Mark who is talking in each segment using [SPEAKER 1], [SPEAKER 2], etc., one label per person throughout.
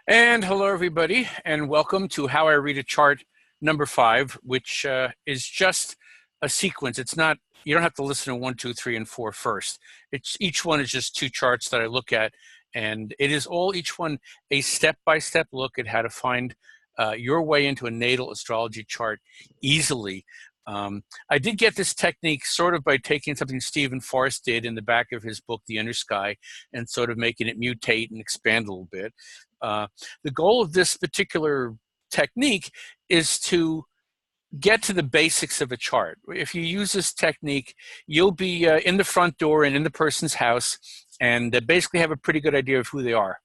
[SPEAKER 1] And hello, everybody, and welcome to How I Read a Chart number 5, which is just a sequence. It's not, you don't have to listen to 1, 2, 3, and 4 first. Each one is just two charts that I look at, and it is all, each one, a step-by-step look at how to find your way into a natal astrology chart easily. I did get this technique sort of by taking something Stephen Forrest did in the back of his book, The Inner Sky, and sort of making it mutate and expand a little bit. The goal of this particular technique is to get to the basics of a chart. If you use this technique, you'll be in the front door and in the person's house and basically have a pretty good idea of who they are.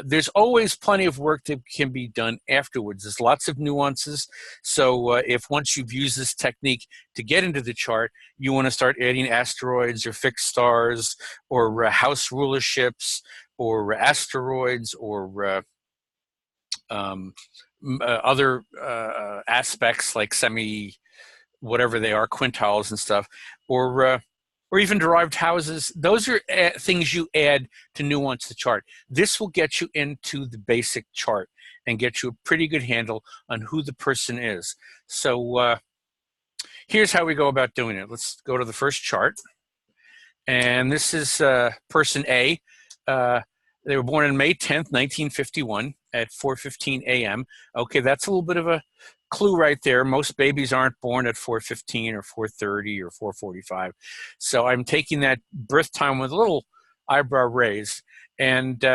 [SPEAKER 1] There's always plenty of work that can be done afterwards. There's lots of nuances. So if once you've used this technique to get into the chart, you want to start adding asteroids or fixed stars or house rulerships or asteroids or other aspects like whatever they are, quintiles and stuff, or even derived houses. Those are things you add to nuance the chart. This will get you into the basic chart and get you a pretty good handle on who the person is. So here's how we go about doing it. Let's go to the first chart. And this is person A. They were born on May 10th, 1951 at 4:15 a.m. Okay, that's a little bit of a clue right there. Most babies aren't born at 4:15 or 4:30 or 4:45. So I'm taking that birth time with a little eyebrow raise. And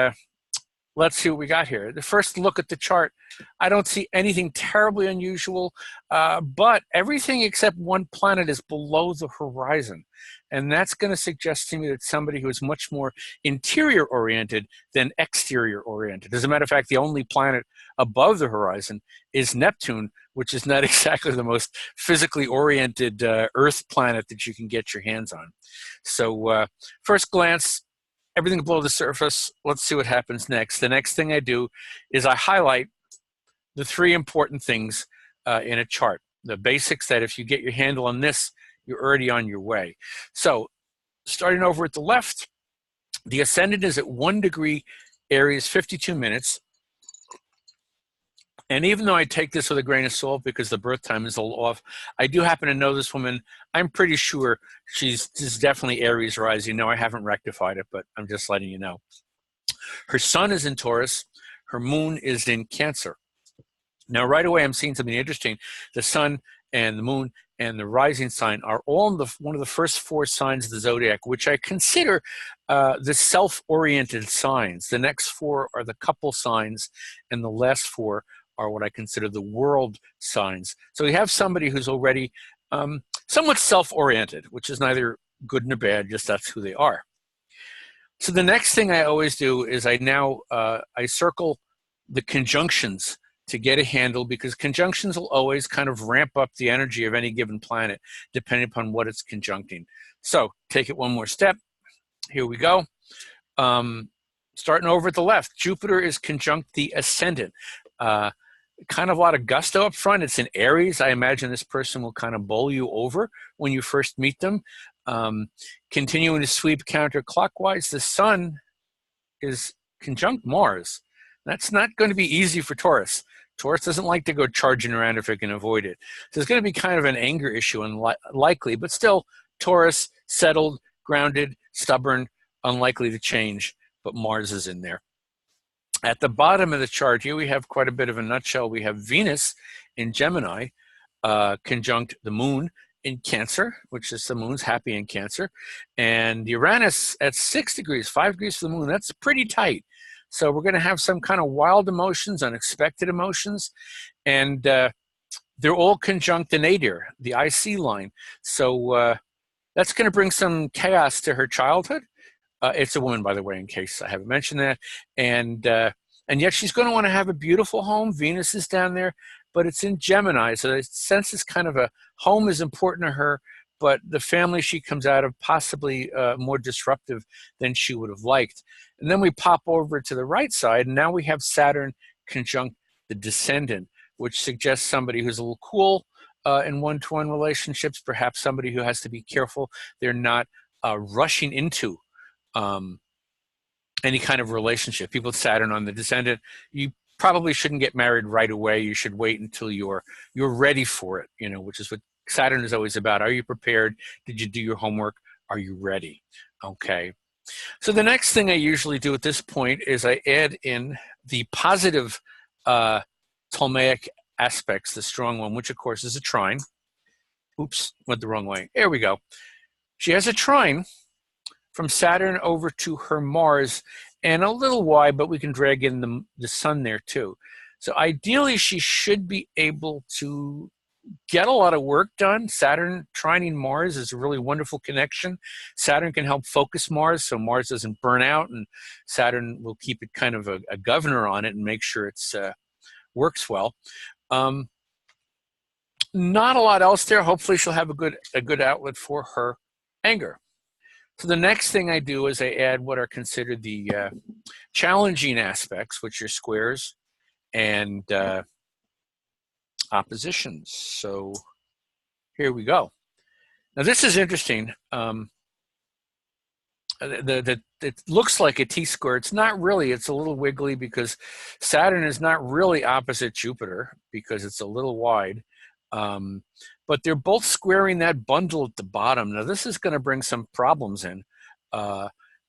[SPEAKER 1] let's see what we got here. The first look at the chart, I don't see anything terribly unusual, but everything except one planet is below the horizon. And that's going to suggest to me that somebody who is much more interior oriented than exterior oriented. As a matter of fact, the only planet above the horizon is Neptune, which is not exactly the most physically oriented Earth planet that you can get your hands on. So first glance, everything below the surface. Let's see what happens next. The next thing I do is I highlight the three important things in a chart. The basics that if you get your handle on this, you're already on your way. So starting over at the left, the ascendant is at 1 degree Aries, 52 minutes. And even though I take this with a grain of salt because the birth time is a little off, I do happen to know this woman. I'm pretty sure she's definitely Aries rising. No, I haven't rectified it, but I'm just letting you know. Her sun is in Taurus. Her moon is in Cancer. Now, right away, I'm seeing something interesting. The sun and the moon and the rising sign are all in one of the first 4 signs of the zodiac, which I consider the self-oriented signs. The next 4 are the couple signs, and the last 4 are what I consider the world signs. So we have somebody who's already somewhat self-oriented, which is neither good nor bad, just that's who they are. So the next thing I always do is I circle the conjunctions to get a handle, because conjunctions will always kind of ramp up the energy of any given planet depending upon what it's conjuncting. So take it one more step. Here we go. Starting over at the left, Jupiter is conjunct the ascendant. Kind of a lot of gusto up front. It's in Aries. I imagine this person will kind of bowl you over when you first meet them. Continuing to sweep counterclockwise, the sun is conjunct Mars. That's not going to be easy for Taurus. Taurus doesn't like to go charging around if it can avoid it. So it's going to be kind of an anger issue, unlikely, but still Taurus, settled, grounded, stubborn, unlikely to change, but Mars is in there. At the bottom of the chart here, we have quite a bit of a nutshell. We have Venus in Gemini, conjunct the moon in Cancer, which is the moon's happy in Cancer, and Uranus at 6 degrees, 5 degrees for the moon. That's pretty tight. So we're going to have some kind of wild emotions, unexpected emotions, and they're all conjunct the nadir, the IC line. So that's going to bring some chaos to her childhood. It's a woman, by the way, in case I haven't mentioned that. And yet she's going to want to have a beautiful home. Venus is down there, but it's in Gemini. So the sense is kind of a home is important to her, but the family she comes out of possibly more disruptive than she would have liked. And then we pop over to the right side, and now we have Saturn conjunct the descendant, which suggests somebody who's a little cool in one-to-one relationships, perhaps somebody who has to be careful they're not rushing into any kind of relationship. People with Saturn on the descendant, you probably shouldn't get married right away. You should wait until you're ready for it, you know, which is what Saturn is always about. Are you prepared? Did you do your homework? Are you ready? Okay. So the next thing I usually do at this point is I add in the positive Ptolemaic aspects, the strong one, which of course is a trine. Oops, went the wrong way. There we go. She has a trine from Saturn over to her Mars, and a little wide, but we can drag in the sun there too. So ideally, she should be able to get a lot of work done. Saturn trining Mars is a really wonderful connection. Saturn can help focus Mars so Mars doesn't burn out, and Saturn will keep it kind of a governor on it and make sure it's works well. Not a lot else there. Hopefully she'll have a good outlet for her anger. So the next thing I do is I add what are considered the challenging aspects, which are squares and oppositions. So here we go. Now this is interesting. It looks like a T-square. It's not really. It's a little wiggly because Saturn is not really opposite Jupiter because it's a little wide. But they're both squaring that bundle at the bottom. Now this is going to bring some problems in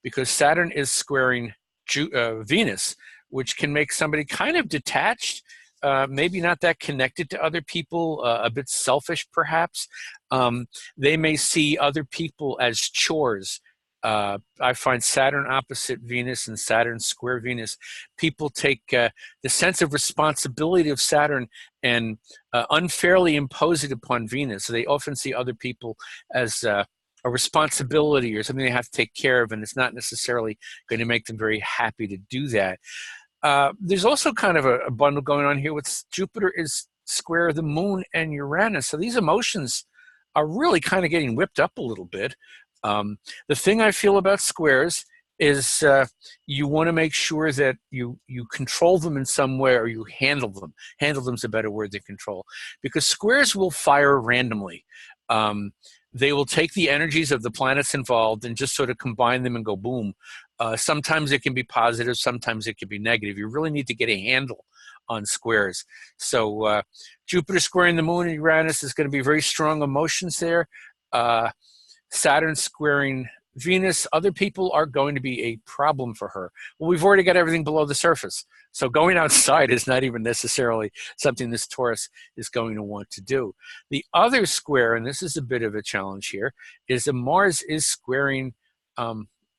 [SPEAKER 1] because Saturn is squaring Venus, which can make somebody kind of detached, maybe not that connected to other people, a bit selfish perhaps. They may see other people as chores. I find Saturn opposite Venus and Saturn square Venus. People take the sense of responsibility of Saturn and unfairly impose it upon Venus. So they often see other people as a responsibility or something they have to take care of, and it's not necessarily going to make them very happy to do that. There's also kind of a bundle going on here with Jupiter is square the moon and Uranus. So these emotions are really kind of getting whipped up a little bit. The thing I feel about squares is you want to make sure that you control them in some way, or you handle them. Handle them is a better word than control, because squares will fire randomly. They will take the energies of the planets involved and just sort of combine them and go boom. Sometimes it can be positive, sometimes it can be negative. You really need to get a handle on squares. So Jupiter squaring the moon and Uranus is going to be very strong emotions there. Saturn squaring Venus, other people are going to be a problem for her. Well, we've already got everything below the surface. So going outside is not even necessarily something this Taurus is going to want to do. The other square, and this is a bit of a challenge here, is that Mars is squaring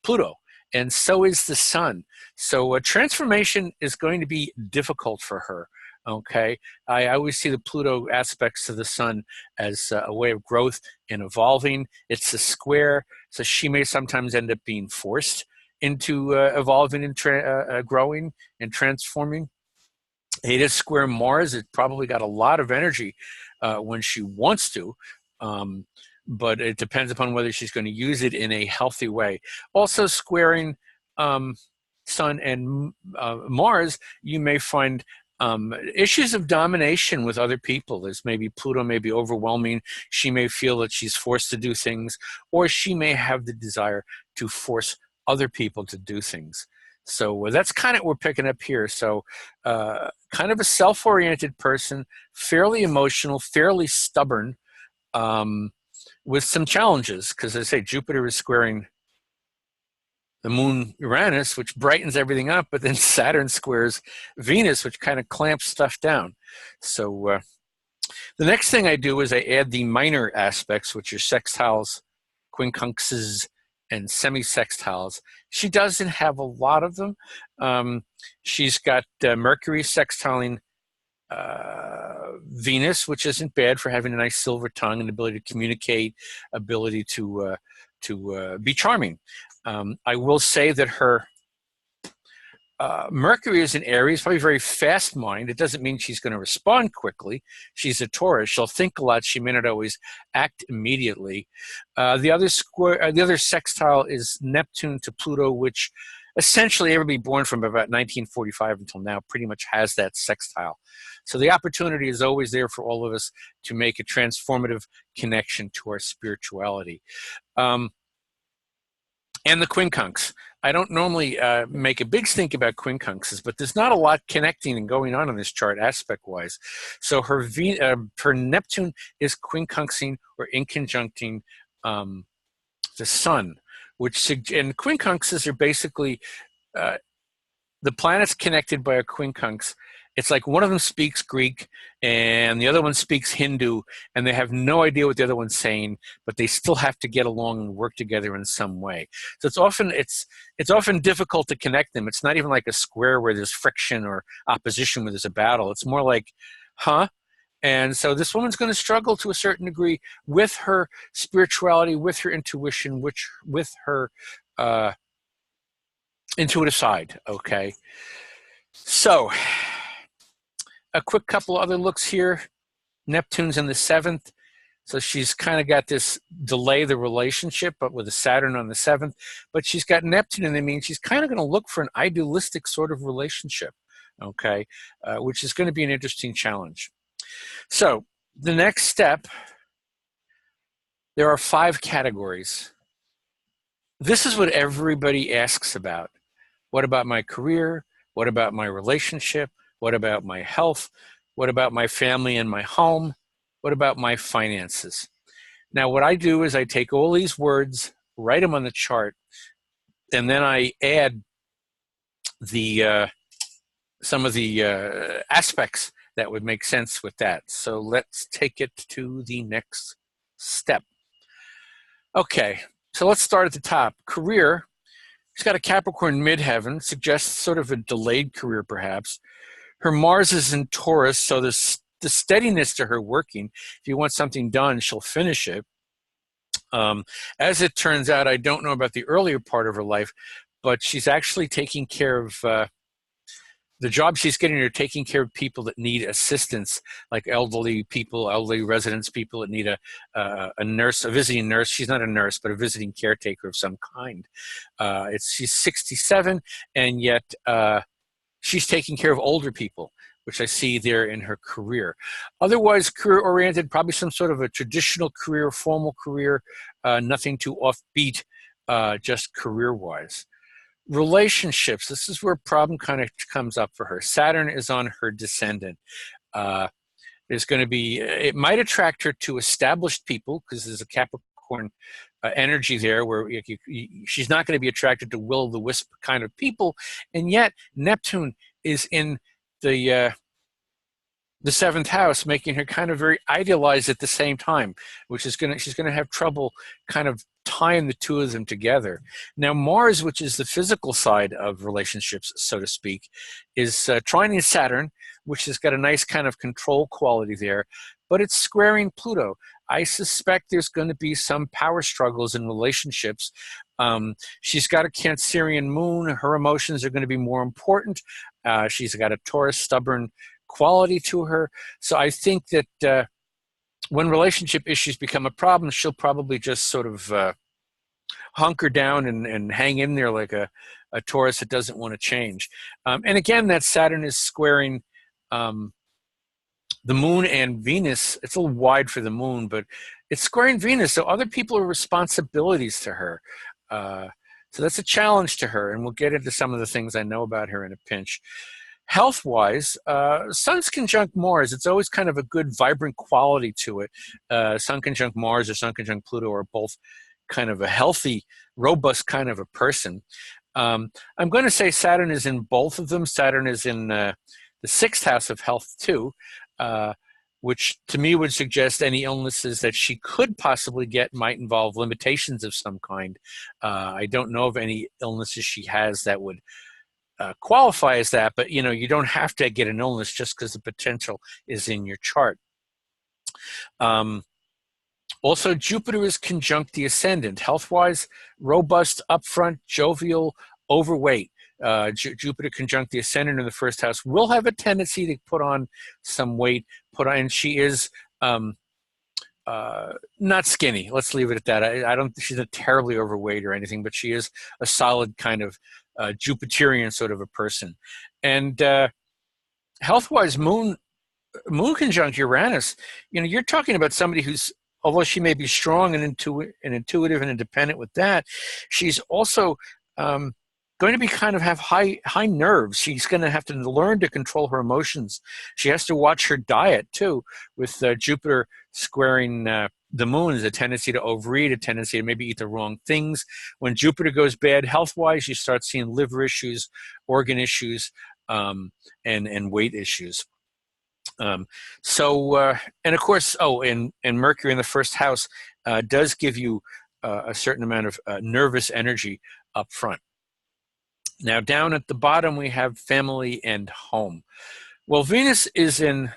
[SPEAKER 1] Pluto, and so is the Sun. So a transformation is going to be difficult for her. Okay, I always see the Pluto aspects to the Sun as a way of growth and evolving. It's a square, so she may sometimes end up being forced into evolving and growing and transforming. It is square Mars. It probably got a lot of energy when she wants to, but it depends upon whether she's going to use it in a healthy way. Also squaring Sun and Mars, you may find issues of domination with other people. There's maybe Pluto may be overwhelming. She may feel that she's forced to do things, or she may have the desire to force other people to do things. So that's kind of what we're picking up here. So kind of a self-oriented person, fairly emotional, fairly stubborn, with some challenges, because as I say, Jupiter is squaring the moon Uranus, which brightens everything up, but then Saturn squares Venus, which kind of clamps stuff down. So the next thing I do is I add the minor aspects, which are sextiles, quincunxes, and semi-sextiles. She doesn't have a lot of them. She's got Mercury sextiling Venus, which isn't bad for having a nice silver tongue and ability to communicate, ability to be charming. I will say that her Mercury is in Aries, probably very fast mind. It doesn't mean she's going to respond quickly. She's a Taurus. She'll think a lot. She may not always act immediately. The other sextile is Neptune to Pluto, which essentially everybody born from about 1945 until now pretty much has that sextile. So the opportunity is always there for all of us to make a transformative connection to our spirituality. And the quincunx. I don't normally make a big stink about quincunxes, but there's not a lot connecting and going on in this chart aspect-wise. So her Neptune is quincunxing or inconjuncting the sun, and quincunxes are basically the planets connected by a quincunx. It's like one of them speaks Greek and the other one speaks Hindu, and they have no idea what the other one's saying, but they still have to get along and work together in some way. So it's often difficult to connect them. It's not even like a square where there's friction or opposition where there's a battle. It's more like, huh? And so this woman's going to struggle to a certain degree with her spirituality, with her intuition, with her intuitive side, okay? So a quick couple other looks here. Neptune's in the 7th, so she's kind of got this delay the relationship, but with a Saturn on the 7th. But she's got Neptune, and that means she's kind of going to look for an idealistic sort of relationship, okay, which is going to be an interesting challenge. So the next step, there are 5 categories. This is what everybody asks about. What about my career? What about my relationship? What about my health? What about my family and my home? What about my finances? Now, what I do is I take all these words, write them on the chart, and then I add the some of the aspects that would make sense with that. So let's take it to the next step. Okay, so let's start at the top. Career. She's got a Capricorn midheaven, suggests sort of a delayed career perhaps. Her Mars is in Taurus, so there's the steadiness to her working. If you want something done, she'll finish it. As it turns out, I don't know about the earlier part of her life, but she's actually taking care of, the job she's getting are taking care of people that need assistance, like elderly people, elderly residents, people that need a nurse, a visiting nurse. She's not a nurse, but a visiting caretaker of some kind. She's 67, and yet she's taking care of older people, which I see there in her career. Otherwise, career-oriented, probably some sort of a traditional career, formal career, nothing too offbeat, just career-wise. Relationships, this is where a problem kind of comes up for her. Saturn is on her descendant. There's going to be, it might attract her to established people because there's a Capricorn energy there where she's not going to be attracted to will-o'-the-wisp kind of people, and yet Neptune is in the 7th house, making her kind of very idealized at the same time, which is she's going to have trouble kind of tying the two of them together. Now Mars, which is the physical side of relationships, so to speak, is trining Saturn, which has got a nice kind of control quality there, but it's squaring Pluto. I suspect there's going to be some power struggles in relationships. She's got a Cancerian moon. Her emotions are going to be more important. She's got a Taurus stubborn quality to her. So I think that when relationship issues become a problem, she'll probably just sort of hunker down and hang in there like a Taurus that doesn't want to change. And again, that Saturn is squaring the moon and Venus. It's a little wide for the moon, but it's squaring Venus. So other people are responsibilities to her. So that's a challenge to her. And we'll get into some of the things I know about her in a pinch. Health-wise, Sun's conjunct Mars, it's always kind of a good, vibrant quality to it. Sun conjunct Mars or Sun conjunct Pluto are both kind of a healthy, robust kind of a person. I'm going to say Saturn is in both of them. Saturn is in the 6th house of health too, which to me would suggest any illnesses that she could possibly get might involve limitations of some kind. I don't know of any illnesses she has that would qualify as that, but you don't have to get an illness just because the potential is in your chart. Also, Jupiter is conjunct the ascendant. Health-wise, robust, upfront, jovial, overweight. Jupiter conjunct the ascendant in the 1st house will have a tendency to put on some weight. And she is not skinny. Let's leave it at that. I don't. She's not terribly overweight or anything, but she is a solid kind of Jupiterian sort of a person. And health-wise, moon conjunct Uranus, you're talking about somebody who's although she may be strong and intuitive and independent with that, she's also going to be kind of have high nerves. She's going to have to learn to control her emotions. She has to watch her diet too, with Jupiter squaring the moon is a tendency to overeat, a tendency to maybe eat the wrong things. When Jupiter goes bad health-wise, you start seeing liver issues, organ issues, and weight issues. And of course, and Mercury in the first house does give you a certain amount of nervous energy up front. Now, down at the bottom, we have family and home. Well, Venus is in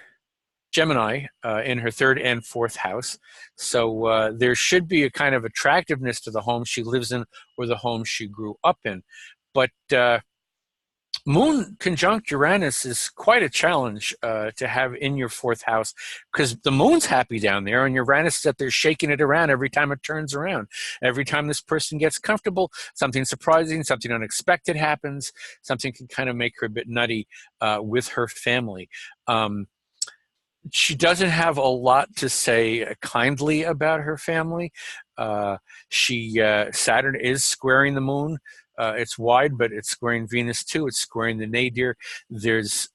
[SPEAKER 1] Gemini in her third and fourth house. So there should be a kind of attractiveness to the home she lives in or the home she grew up in. But Moon conjunct Uranus is quite a challenge to have in your fourth house, because the moon's happy down there and Uranus is up there shaking it around every time it turns around. Every time this person gets comfortable, something surprising, something unexpected happens, something can kind of make her a bit nutty with her family. She doesn't have a lot to say kindly about her family. Saturn is squaring the moon. It's wide, but it's squaring Venus too. It's squaring the nadir. There's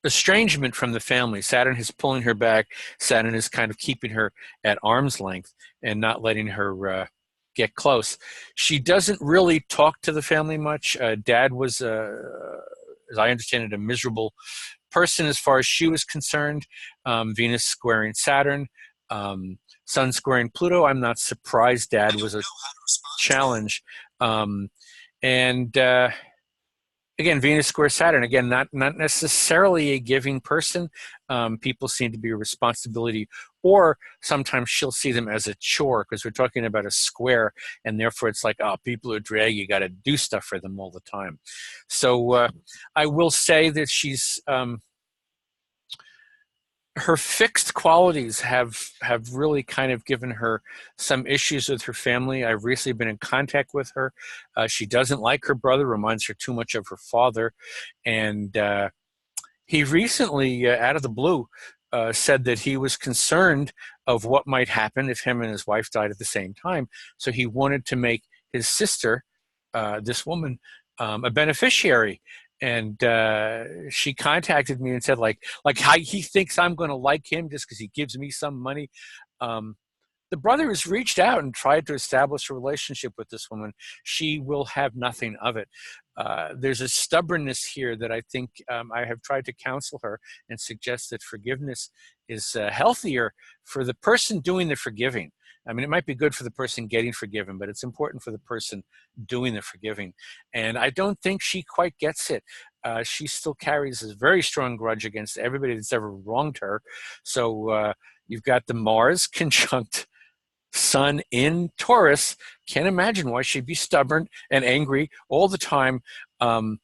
[SPEAKER 1] estrangement from the family. Saturn is pulling her back. Saturn is kind of keeping her at arm's length and not letting her get close. She doesn't really talk to the family much. Dad was, as I understand it, a miserable person as far as she was concerned. Venus squaring Saturn. Sun squaring Pluto. I'm not surprised. Dad was a challenge. Again, Venus square Saturn. Again, not necessarily a giving person. People seem to be a responsibility, or sometimes she'll see them as a chore, because we're talking about a square, and therefore it's like, oh, people are drag. You got to do stuff for them all the time. So I will say that she's her fixed qualities have really kind of given her some issues with her family. I've recently been in contact with her. She doesn't like her brother, reminds her too much of her father. And he recently, out of the blue, said that he was concerned of what might happen if him and his wife died at the same time. So he wanted to make his sister, this woman, a beneficiary. And she contacted me and said, like how he thinks I'm going to like him just because he gives me some money. The brother has reached out and tried to establish a relationship with this woman. She will have nothing of it. There's a stubbornness here that I think I have tried to counsel her and suggest that forgiveness is healthier for the person doing the forgiving. I mean, it might be good for the person getting forgiven, but it's important for the person doing the forgiving. And I don't think she quite gets it. She still carries a very strong grudge against everybody that's ever wronged her. So you've got the Mars conjunct Sun in Taurus. Can't imagine why she'd be stubborn and angry all the time, and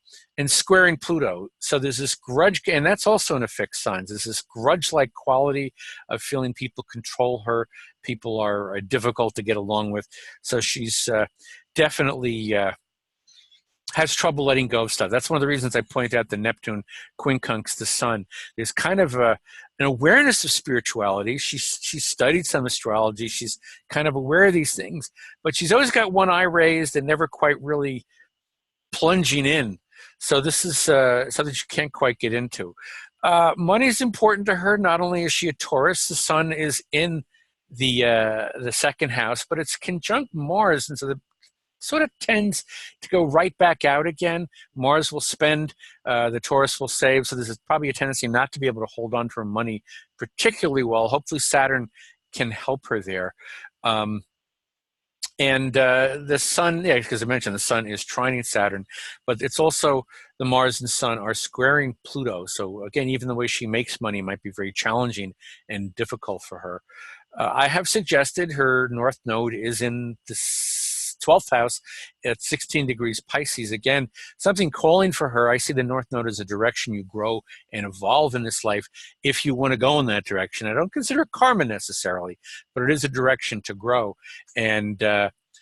[SPEAKER 1] squaring Pluto. So there's this grudge, and that's also in a fixed sign. There's this grudge-like quality of feeling people control her. People are difficult to get along with. So she's definitely has trouble letting go of stuff. That's one of the reasons I point out the Neptune quincunx the Sun. There's kind of an awareness of spirituality. She's studied some astrology. She's kind of aware of these things, but she's always got one eye raised and never quite really plunging in. So this is something she can't quite get into. Money is important to her. Not only is she a Taurus, the Sun is in the second house, but it's conjunct Mars, and so the sort of tends to go right back out again. Mars will spend, the Taurus will save, so there's probably a tendency not to be able to hold on to her money particularly well. Hopefully Saturn can help her there. And the Sun, yeah, because I mentioned the Sun is trining Saturn, but it's also the Mars and Sun are squaring Pluto. So again, even the way she makes money might be very challenging and difficult for her. I have suggested her North Node is in the 12th house at 16 degrees Pisces. Again, something calling for her. I see the North Node as a direction you grow and evolve in this life if you want to go in that direction. I don't consider karma necessarily, but it is a direction to grow. And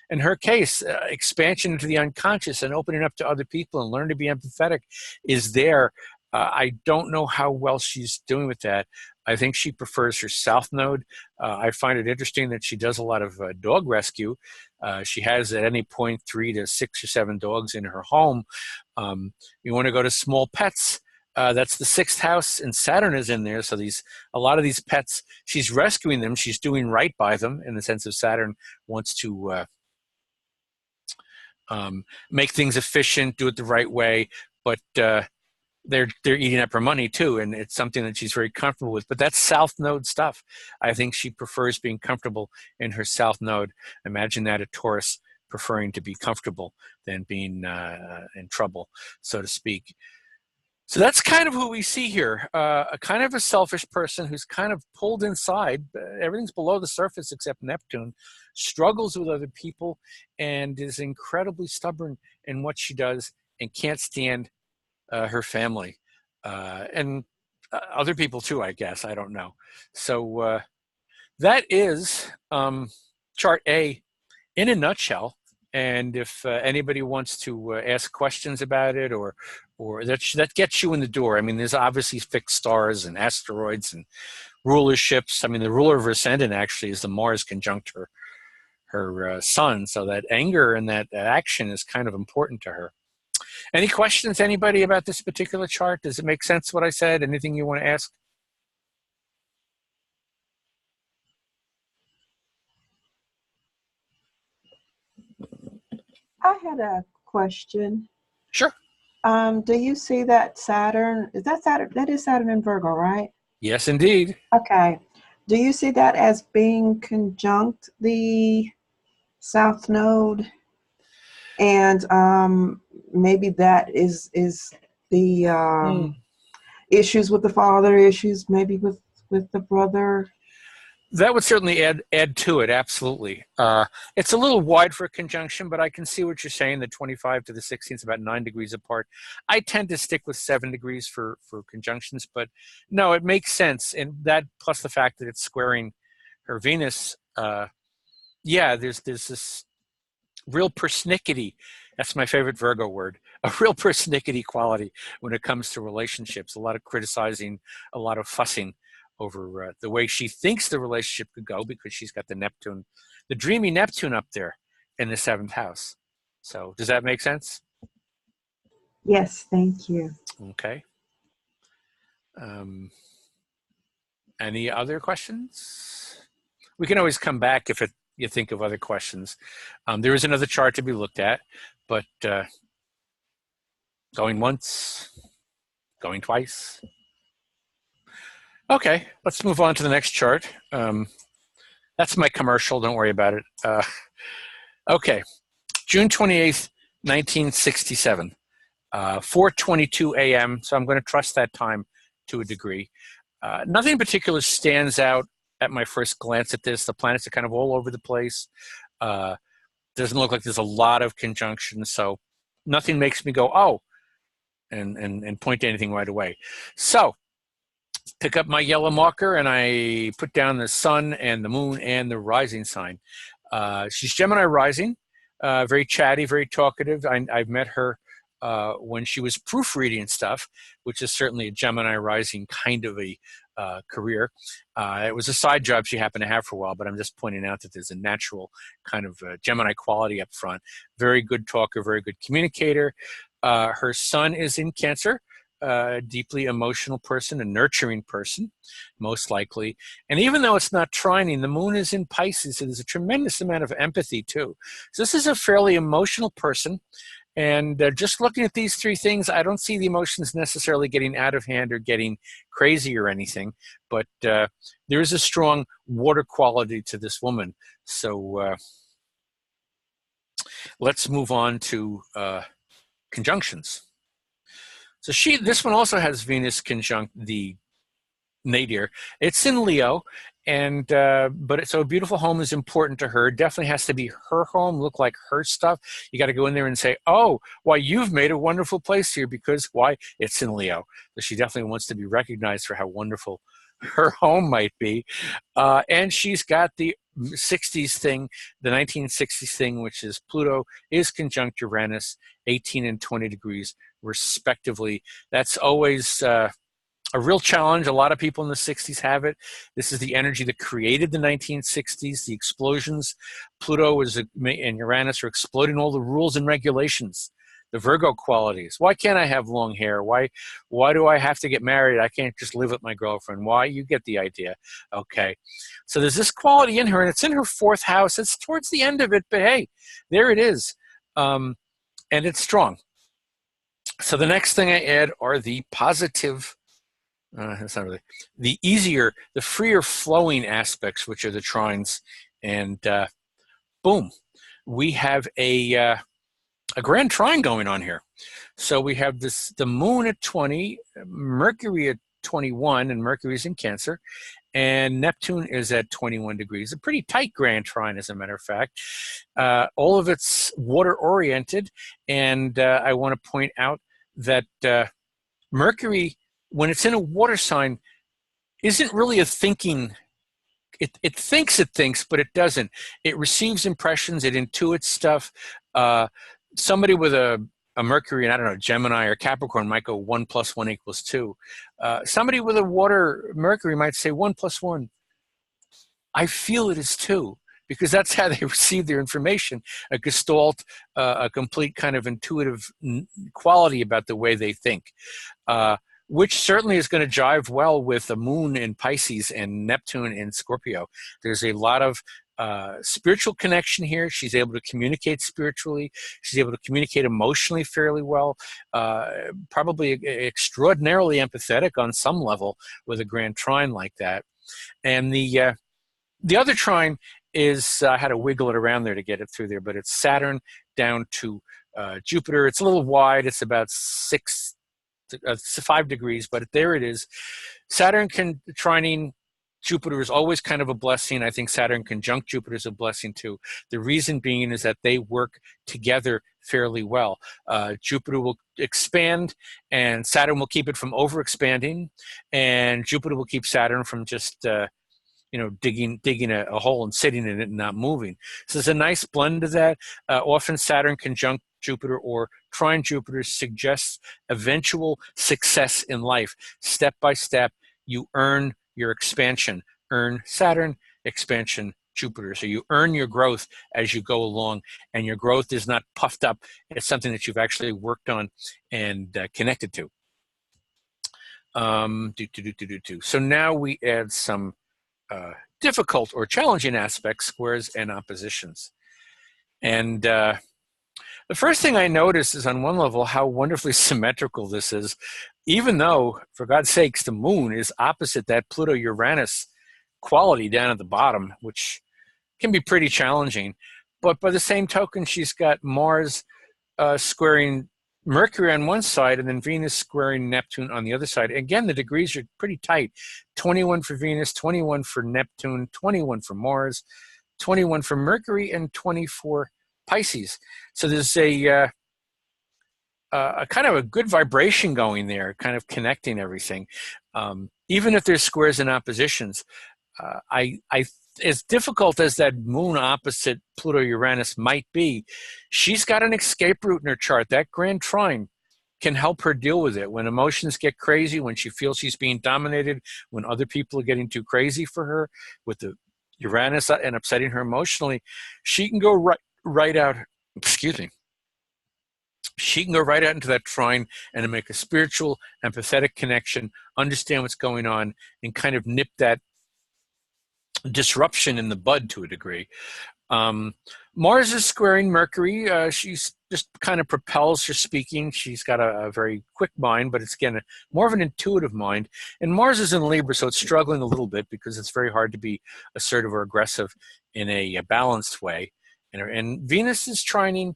[SPEAKER 1] in her case, expansion into the unconscious and opening up to other people and learn to be empathetic is there. I don't know how well she's doing with that. I think she prefers her south node. I find it interesting that she does a lot of dog rescue. She has at any point 3 to 6 or 7 dogs in her home. You want to go to small pets. That's the 6th house, and Saturn is in there. So a lot of these pets, she's rescuing them. She's doing right by them in the sense of Saturn wants to make things efficient, do it the right way, but they're eating up her money too, and it's something that she's very comfortable with. But that's south node stuff. I think she prefers being comfortable in her south node. Imagine that, a Taurus preferring to be comfortable than being in trouble, so to speak. So that's kind of who we see here, a kind of a selfish person who's kind of pulled inside. Everything's below the surface except Neptune, struggles with other people, and is incredibly stubborn in what she does and can't stand her family. And other people too, I guess. I don't know. So that is chart A in a nutshell. And if anybody wants to ask questions about it, or that gets you in the door. I mean, there's obviously fixed stars and asteroids and rulerships. I mean, the ruler of her ascendant actually is the Mars conjunct her sun. So that anger and that action is kind of important to her. Any questions, anybody, about this particular chart? Does it make sense what I said? Anything you want to ask?
[SPEAKER 2] I had a question.
[SPEAKER 1] Sure.
[SPEAKER 2] Do you see that Saturn? Is that Saturn? That is Saturn in Virgo, right?
[SPEAKER 1] Yes, indeed.
[SPEAKER 2] Okay. Do you see that as being conjunct the South Node? And maybe that is the issues with the father, issues maybe with the brother.
[SPEAKER 1] That would certainly add to it, absolutely. It's a little wide for a conjunction, but I can see what you're saying. The 25 to the 16 is about 9 degrees apart. I tend to stick with 7 degrees for conjunctions, but no, it makes sense. And that plus the fact that it's squaring her Venus, yeah, there's this real persnickety. That's my favorite Virgo word. A real persnickety quality when it comes to relationships. A lot of criticizing, a lot of fussing over the way she thinks the relationship could go, because she's got the Neptune, the dreamy Neptune up there in the 7th house. So does that make sense?
[SPEAKER 2] Yes, thank you.
[SPEAKER 1] Okay. Any other questions? We can always come back if you think of other questions. There is another chart to be looked at, but going once, going twice. Okay, let's move on to the next chart. That's my commercial, don't worry about it. Okay, June 28th, 1967, 4:22 a.m., so I'm going to trust that time to a degree. Nothing in particular stands out at my first glance at this. The planets are kind of all over the place. Doesn't look like there's a lot of conjunctions, so nothing makes me go, oh, and point to anything right away. So pick up my yellow marker and I put down the sun and the moon and the rising sign. She's Gemini rising, very chatty, very talkative. I've met her when she was proofreading stuff, which is certainly a Gemini rising kind of a career. It was a side job she happened to have for a while, but I'm just pointing out that there's a natural kind of Gemini quality up front. Very good talker, very good communicator. Her sun is in Cancer. A deeply emotional person, a nurturing person, most likely. And even though it's not trining, the moon is in Pisces, so there's a tremendous amount of empathy too. So this is a fairly emotional person. And just looking at these three things, I don't see the emotions necessarily getting out of hand or getting crazy or anything, but there is a strong water quality to this woman. So let's move on to conjunctions. So this one also has Venus conjunct the nadir. It's in Leo, and so a beautiful home is important to her. Definitely has to be her home, look like her stuff. You got to go in there and say, oh, why, you've made a wonderful place here, because why, it's in Leo. So she definitely wants to be recognized for how wonderful her home might be. And she's got the 60s thing, the 1960s thing, which is Pluto is conjunct Uranus, 18 and 20 degrees respectively. That's always a real challenge. A lot of people in the 60s have it. This is the energy that created the 1960s, the explosions. Pluto and Uranus are exploding all the rules and regulations, the Virgo qualities. Why can't I have long hair? Why do I have to get married? I can't just live with my girlfriend. Why? You get the idea. Okay. So there's this quality in her, and it's in her fourth house. It's towards the end of it, but hey, there it is. And it's strong. So the next thing I add are the positive, that's not really, the easier, the freer flowing aspects, which are the trines. And boom, we have a grand trine going on here. So we have the moon at 20, Mercury at 21, and Mercury's in Cancer, and Neptune is at 21 degrees. A pretty tight grand trine, as a matter of fact. All of it's water oriented, and I want to point out that Mercury, when it's in a water sign, isn't really a thinking. It thinks it thinks, but it doesn't. It receives impressions. It intuits stuff. Somebody with a Mercury, I don't know, Gemini or Capricorn might go 1 + 1 = 2. Somebody with a water Mercury might say 1 + 1. I feel it is 2, because that's how they receive their information. A gestalt, a complete kind of intuitive quality about the way they think. Which certainly is going to jive well with the moon in Pisces and Neptune in Scorpio. There's a lot of spiritual connection here. She's able to communicate spiritually. She's able to communicate emotionally fairly well, probably extraordinarily empathetic on some level with a grand trine like that. And the other trine is, I had to wiggle it around there to get it through there, but it's Saturn down to Jupiter. It's a little wide. It's about 5 degrees, but there it is. Saturn trining Jupiter is always kind of a blessing. I think Saturn conjunct Jupiter is a blessing too. The reason being is that they work together fairly well. Jupiter will expand, and Saturn will keep it from overexpanding, and Jupiter will keep Saturn from just digging a hole and sitting in it and not moving. So there's a nice blend of that. Often Saturn conjunct Jupiter or trine Jupiter suggests eventual success in life. Step by step, you earn your expansion. Earn Saturn, expansion Jupiter. So you earn your growth as you go along, and your growth is not puffed up. It's something that you've actually worked on and connected to. So now we add some difficult or challenging aspects, squares and oppositions. And the first thing I notice is, on one level, how wonderfully symmetrical this is, even though, for God's sakes, the moon is opposite that Pluto-Uranus quality down at the bottom, which can be pretty challenging. But by the same token, she's got Mars squaring Mercury on one side, and then Venus squaring Neptune on the other side. Again, the degrees are pretty tight. 21 for Venus, 21 for Neptune, 21 for Mars, 21 for Mercury, and 24 Pisces. So there's a kind of a good vibration going there, kind of connecting everything. Even if there's squares and oppositions, as difficult as that moon opposite Pluto-Uranus might be, she's got an escape route in her chart. That grand trine can help her deal with it. When emotions get crazy, when she feels she's being dominated, when other people are getting too crazy for her with the Uranus and upsetting her emotionally, she can go right out, excuse me, she can go right out into that trine and make a spiritual, empathetic connection, understand what's going on, and kind of nip that disruption in the bud to a degree. Mars is squaring Mercury. She's just kind of propels her speaking. She's got a very quick mind, but it's, again, more of an intuitive mind. And Mars is in Libra, so it's struggling a little bit because it's very hard to be assertive or aggressive in a balanced way. And Venus is trining,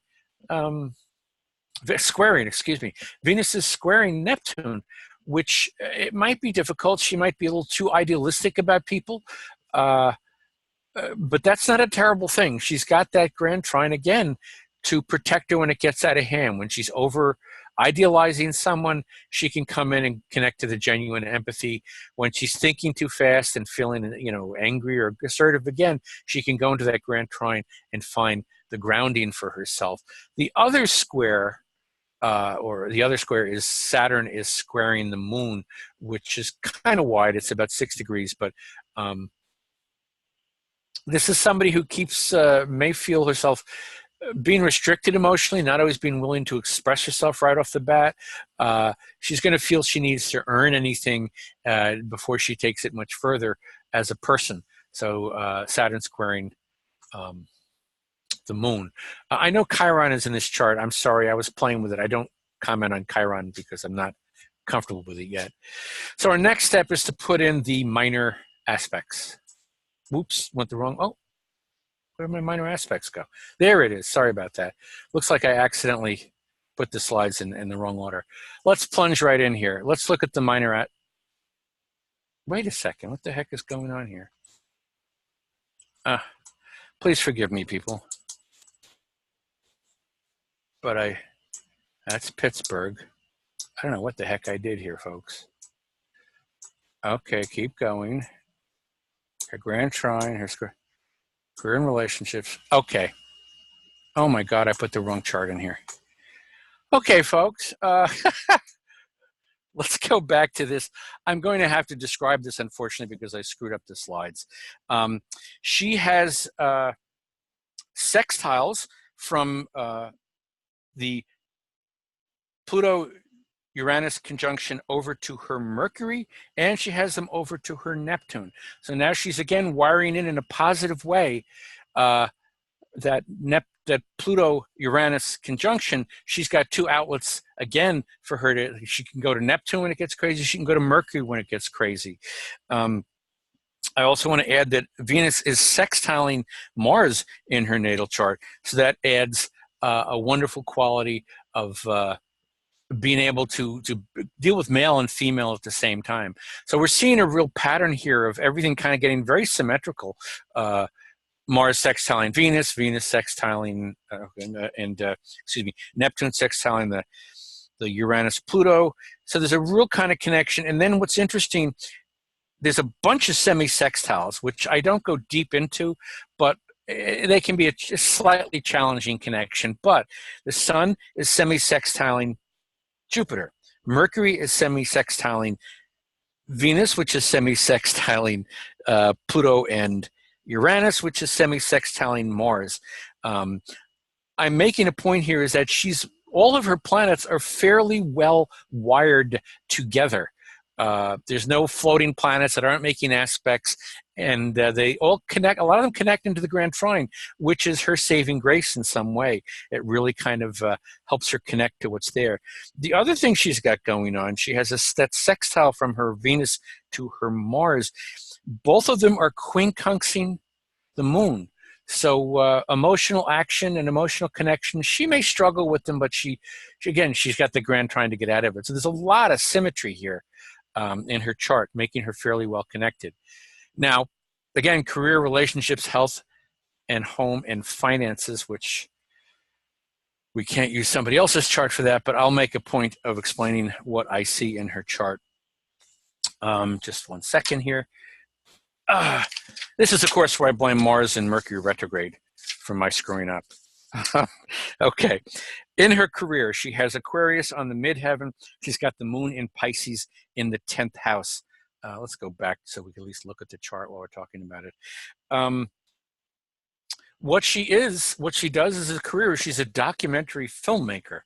[SPEAKER 1] Venus is squaring Neptune, which it might be difficult. She might be a little too idealistic about people. But that's not a terrible thing. She's got that grand trine, again, to protect her when it gets out of hand. When she's over idealizing someone, she can come in and connect to the genuine empathy. When she's thinking too fast and feeling, angry or assertive, again, she can go into that grand trine and find the grounding for herself. The other square or the other square is Saturn is squaring the moon, which is kind of wide. It's about 6 degrees, but this is somebody who may feel herself being restricted emotionally, not always being willing to express herself right off the bat. She's going to feel she needs to earn anything before she takes it much further as a person. So Saturn squaring the moon. I know Chiron is in this chart. I'm sorry, I was playing with it. I don't comment on Chiron because I'm not comfortable with it yet. So our next step is to put in the minor aspects. Whoops, went the wrong, oh, where did my minor aspects go? There it is, sorry about that. Looks like I accidentally put the slides in the wrong order. Let's plunge right in here. Let's look at the minor wait a second, what the heck is going on here? Please forgive me, people. But that's Pittsburgh. I don't know what the heck I did here, folks. Okay, keep going. Her grand trine, her career and relationships. Okay. Oh my God, I put the wrong chart in here. Okay, folks. Let's go back to this. I'm going to have to describe this, unfortunately, because I screwed up the slides. She has sextiles from the Pluto-Uranus conjunction over to her Mercury, and she has them over to her Neptune. So now she's again wiring in a positive way that Pluto-Uranus conjunction. She's got two outlets again for her to. She can go to Neptune when it gets crazy. She can go to Mercury when it gets crazy. I also want to add that Venus is sextiling Mars in her natal chart, so that adds a wonderful quality of being able to deal with male and female at the same time. So we're seeing a real pattern here of everything kind of getting very symmetrical. Mars sextiling Venus, Venus sextiling, excuse me, Neptune sextiling the Uranus-Pluto. So there's a real kind of connection. And then what's interesting, there's a bunch of semi-sextiles, which I don't go deep into, but they can be a slightly challenging connection. But the Sun is semi-sextiling Jupiter. Mercury is semi-sextiling Venus, which is semi-sextiling Pluto and Uranus, which is semi-sextiling Mars. I'm making a point here is that all of her planets are fairly well wired together. There's no floating planets that aren't making aspects, and they all connect. A lot of them connect into the Grand Trine, which is her saving grace in some way. It really kind of helps her connect to what's there. The other thing she's got going on, she has that sextile from her Venus to her Mars. Both of them are quincunxing the moon. So emotional action and emotional connection, she may struggle with them, but again, she's got the Grand Trine to get out of it. So there's a lot of symmetry here in her chart, making her fairly well connected. Now, again, career, relationships, health, and home and finances, which we can't use somebody else's chart for that, but I'll make a point of explaining what I see in her chart. Just 1 second here. This is, of course, where I blame Mars and Mercury retrograde for my screwing up. Okay. In her career, she has Aquarius on the midheaven. She's got the moon in Pisces in the 10th house. Let's go back so we can at least look at the chart while we're talking about it. What she does as a career, she's a documentary filmmaker.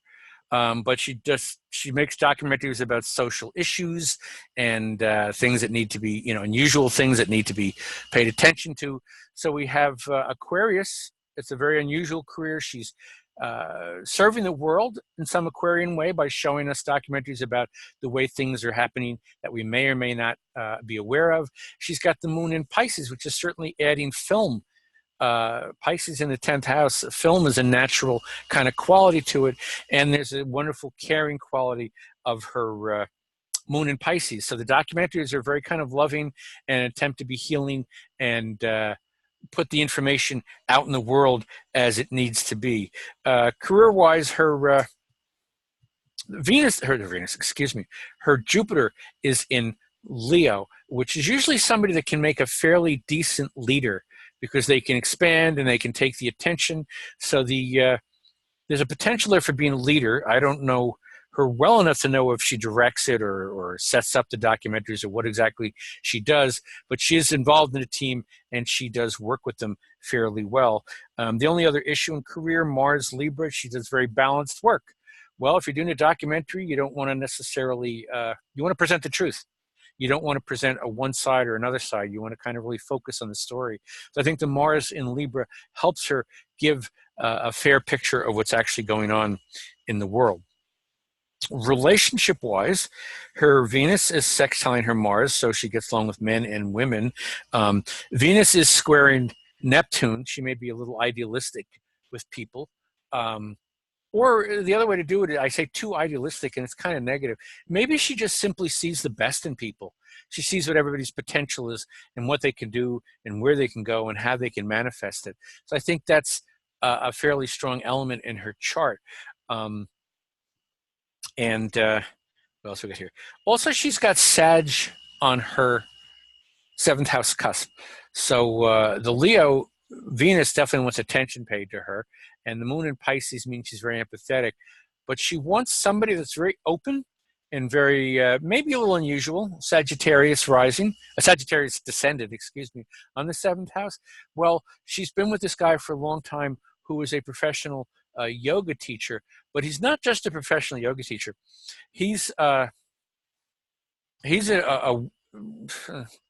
[SPEAKER 1] But she makes documentaries about social issues and things that need to be, unusual things that need to be paid attention to. So we have Aquarius. It's a very unusual career. She's serving the world in some Aquarian way by showing us documentaries about the way things are happening that we may or may not be aware of. She's got the moon in Pisces, which is certainly adding film. Pisces in the 10th house, film is a natural kind of quality to it, and there's a wonderful caring quality of her moon in Pisces. So the documentaries are very kind of loving and attempt to be healing and put the information out in the world as it needs to be. Career-wise, her her Jupiter is in Leo, which is usually somebody that can make a fairly decent leader, because they can expand and they can take the attention. So the There's a potential there for being a leader. I don't know her well enough to know if she directs it or sets up the documentaries or what exactly she does, but she is involved in a team and she does work with them fairly well. The only other issue in career, Mars Libra, she does very balanced work. Well, if you're doing a documentary, you don't want to necessarily, you want to present the truth. You don't want to present a one side or another side. You want to kind of really focus on the story. So I think the Mars in Libra helps her give a fair picture of what's actually going on in the world. Relationship-wise, her Venus is sextiling her Mars, so she gets along with men and women. Venus is squaring Neptune. She may be a little idealistic with people. Or the other way to do it, I say too idealistic, and it's kind of negative. Maybe she just simply sees the best in people. She sees what everybody's potential is and what they can do and where they can go and how they can manifest it. So I think that's a fairly strong element in her chart. What else we got here? Also, she's got Sag on her 7th house cusp. So the Leo Venus definitely wants attention paid to her, and the moon in Pisces means she's very empathetic, but she wants somebody that's very open and very, maybe a little unusual, Sagittarius rising, Sagittarius descendant, excuse me, on the 7th house. Well, she's been with this guy for a long time who is a professional yoga teacher, but he's not just a professional yoga teacher. He's a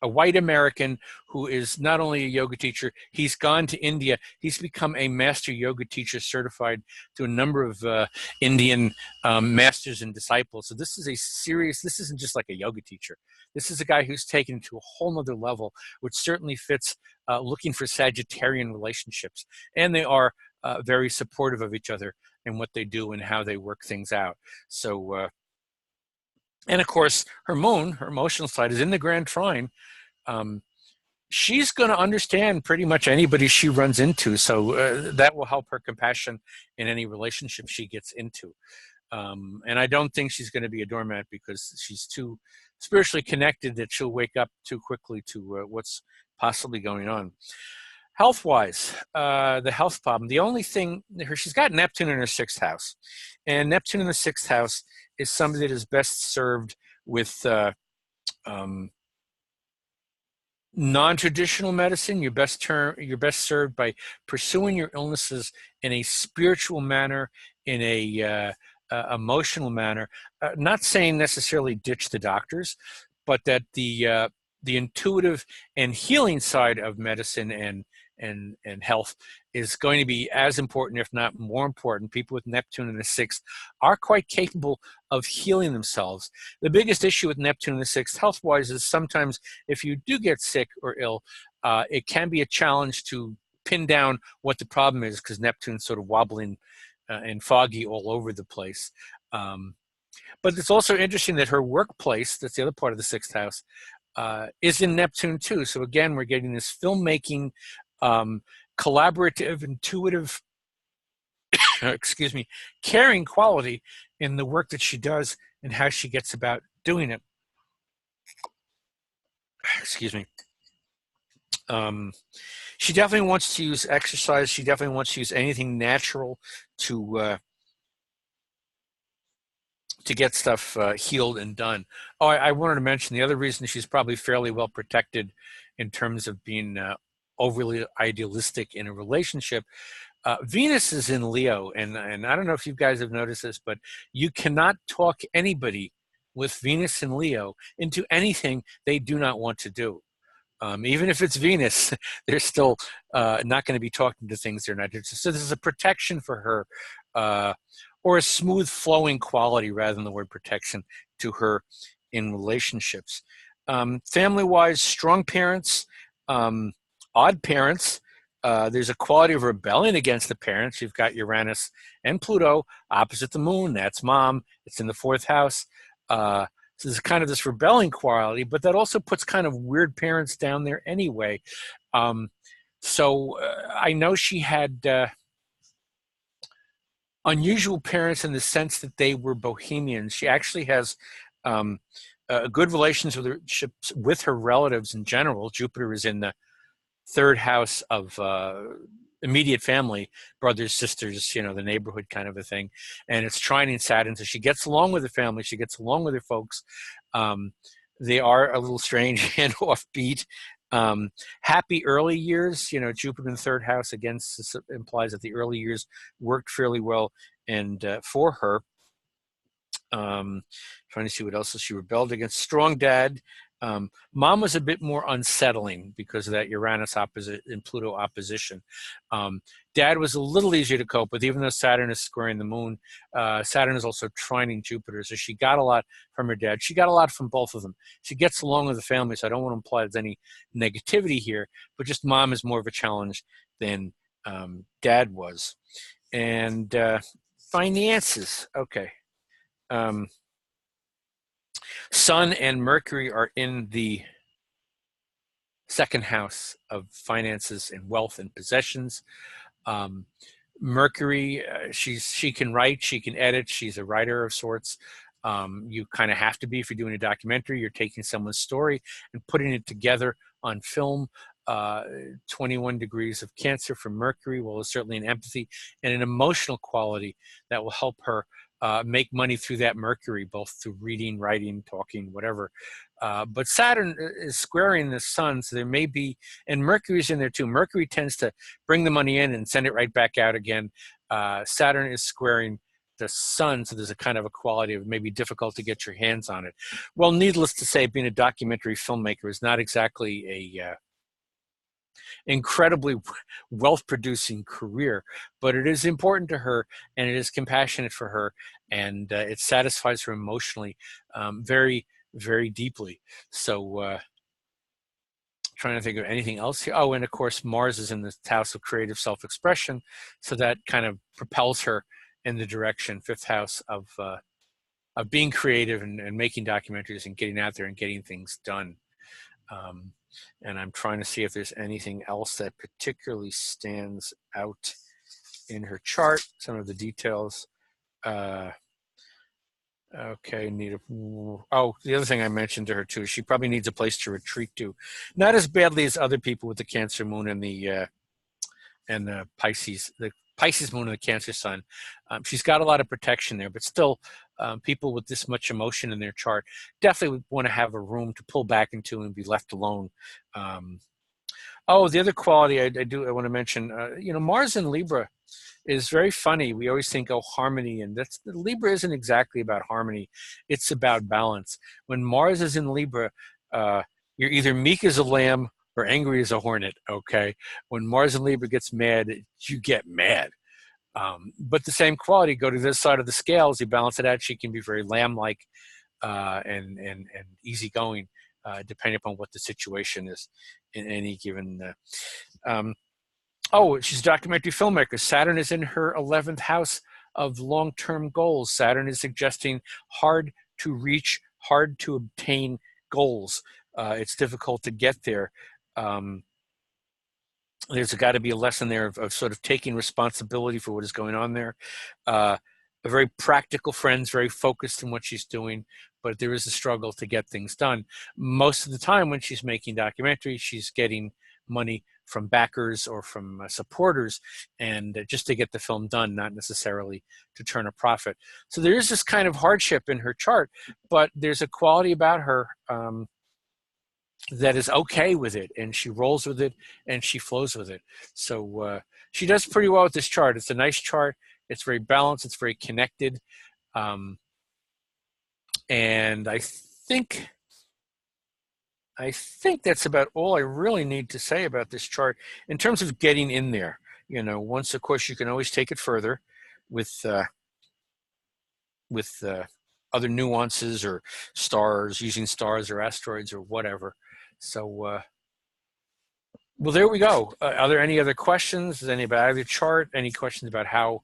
[SPEAKER 1] white American who is not only a yoga teacher, he's gone to India. He's become a master yoga teacher certified to a number of Indian masters and disciples. So this is a serious, this isn't just like a yoga teacher. This is a guy who's taken it to a whole nother level, which certainly fits looking for Sagittarian relationships. And they are very supportive of each other and what they do and how they work things out. So, and of course, her moon, her emotional side, is in the Grand Trine. She's going to understand pretty much anybody she runs into. So that will help her compassion in any relationship she gets into. And I don't think she's going to be a doormat because she's too spiritually connected that she'll wake up too quickly to what's possibly going on. Health-wise, the health problem, the only thing, she's got Neptune in her 6th house. And Neptune in the 6th house is somebody that is best served with non-traditional medicine. You're best served by pursuing your illnesses in a spiritual manner, in a emotional manner. Not saying necessarily ditch the doctors, but that the intuitive and healing side of medicine and health is going to be as important, if not more important. People with Neptune in the 6th are quite capable of healing themselves. The biggest issue with Neptune in the 6th, health-wise, is sometimes if you do get sick or ill, it can be a challenge to pin down what the problem is because Neptune's sort of wobbling and foggy all over the place. But it's also interesting that her workplace, that's the other part of the 6th house, is in Neptune too. So again, we're getting this filmmaking, collaborative, intuitive, excuse me, caring quality in the work that she does and how she gets about doing it. Excuse me. She definitely wants to use exercise. She definitely wants to use anything natural to get stuff healed and done. Oh, I wanted to mention the other reason she's probably fairly well protected in terms of being overly idealistic in a relationship. Venus is in Leo, and I don't know if you guys have noticed this, but you cannot talk anybody with Venus in Leo into anything they do not want to do. Even if it's Venus, they're still not going to be talking to things they're not interested. So this is a protection for her, or a smooth flowing quality rather than the word protection to her in relationships. Family-wise, strong parents, odd parents. There's a quality of rebellion against the parents. You've got Uranus and Pluto opposite the moon. That's mom. It's in the 4th house. So there's kind of this rebelling quality, but that also puts kind of weird parents down there anyway. So I know she had unusual parents in the sense that they were bohemians. She actually has good relationships with her relatives in general. Jupiter is in the 3rd house of immediate family, brothers, sisters, you know, the neighborhood kind of a thing. And it's trining Saturn, so she gets along with the family, she gets along with her folks. They are a little strange and offbeat. Happy early years, you know, Jupiter in the third house against implies that the early years worked fairly well and for her. Trying to see what else she rebelled against. Strong dad. Mom was a bit more unsettling because of that Uranus opposite and Pluto opposition. Dad was a little easier to cope with, even though Saturn is squaring the moon. Saturn is also trining Jupiter, so she got a lot from her dad. She got a lot from both of them. She gets along with the family, so I don't want to imply there's any negativity here, but just mom is more of a challenge than dad was. And finances, okay. Sun and Mercury are in the second house of finances and wealth and possessions. Mercury, she can write, she can edit, she's a writer of sorts. You kind of have to be if you're doing a documentary. You're taking someone's story and putting it together on film. 21 degrees of Cancer for Mercury. Well, there's certainly an empathy and an emotional quality that will help her make money through that Mercury, both through reading, writing, talking, whatever. But Saturn is squaring the sun, so there may be, and Mercury's in there too. Mercury tends to bring the money in and send it right back out again. Saturn is squaring the sun, so there's a kind of a quality of maybe difficult to get your hands on it. Well, needless to say, being a documentary filmmaker is not exactly a incredibly wealth-producing career, but it is important to her, and it is compassionate for her, and it satisfies her emotionally very, very deeply. So trying to think of anything else here. Oh, and of course, Mars is in the house of creative self-expression, so that kind of propels her in the direction, fifth house, of being creative and making documentaries and getting out there and getting things done. And I'm trying to see if there's anything else that particularly stands out in her chart, some of the details. Okay, the other thing I mentioned to her too, she probably needs a place to retreat to. Not as badly as other people with the Cancer moon and the Pisces moon and the Cancer sun. She's got a lot of protection there, but still, people with this much emotion in their chart definitely would want to have a room to pull back into and be left alone. The other quality I want to mention, Mars in Libra is very funny. We always think, oh, harmony, and Libra isn't exactly about harmony. It's about balance. When Mars is in Libra, you're either meek as a lamb or angry as a hornet, okay? When Mars in Libra gets mad, you get mad. But the same quality, go to this side of the scales, you balance it out, she can be very lamb-like and easygoing, depending upon what the situation is in any given. She's a documentary filmmaker. Saturn is in her 11th house of long-term goals. Saturn is suggesting hard to reach, hard to obtain goals. It's difficult to get there. There's got to be a lesson there of sort of taking responsibility for what is going on there. A very practical friend, very focused in what she's doing, but there is a struggle to get things done. Most of the time when she's making documentaries, she's getting money from backers or from supporters, and just to get the film done, not necessarily to turn a profit. So there is this kind of hardship in her chart, but there's a quality about her that is okay with it, and she rolls with it and she flows with it. So she does pretty well with this chart. It's a nice chart. It's very balanced. It's very connected. And I think that's about all I really need to say about this chart in terms of getting in there. Once, of course, you can always take it further with other nuances or stars, using stars or asteroids or whatever. So, well, there we go. Are there any other questions? Is any about either chart? Any questions about how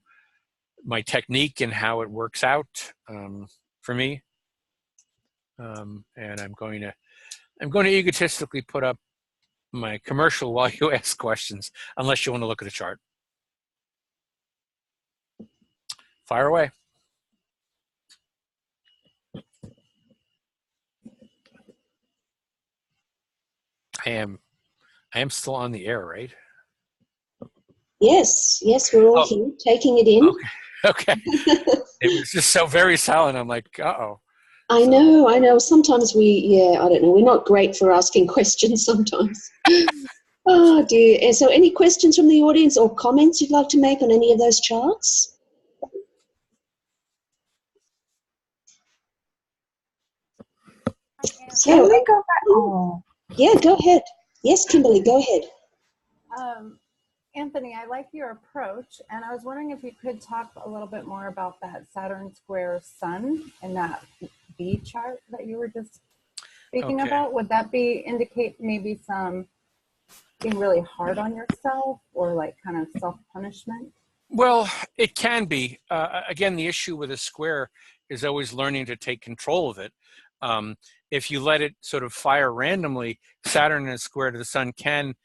[SPEAKER 1] my technique and how it works out for me? And I'm going to egotistically put up my commercial while you ask questions, unless you want to look at the chart. Fire away. I am still on the air, right?
[SPEAKER 3] Yes, yes, we're all
[SPEAKER 1] Oh,
[SPEAKER 3] here taking it in.
[SPEAKER 1] okay. Okay. It was just so very silent. I'm like, uh-oh.
[SPEAKER 3] I
[SPEAKER 1] So,
[SPEAKER 3] know, I know. Sometimes I don't know, we're not great for asking questions sometimes. Oh dear. And so any questions from the audience or comments you'd like to make on any of those charts?
[SPEAKER 2] Can
[SPEAKER 3] So,
[SPEAKER 2] we go back? Oh,
[SPEAKER 3] yeah, go ahead. Yes, Kimberly, go ahead.
[SPEAKER 4] Anthony, I like your approach, and I was wondering if you could talk a little bit more about that Saturn square Sun and that B chart that you were just speaking
[SPEAKER 1] okay.
[SPEAKER 4] about. Would that indicate maybe some being really hard on yourself or like kind of self-punishment?
[SPEAKER 1] Well, it can be. Again, the issue with a square is always learning to take control of it. If you let it sort of fire randomly, Saturn in a square to the sun can,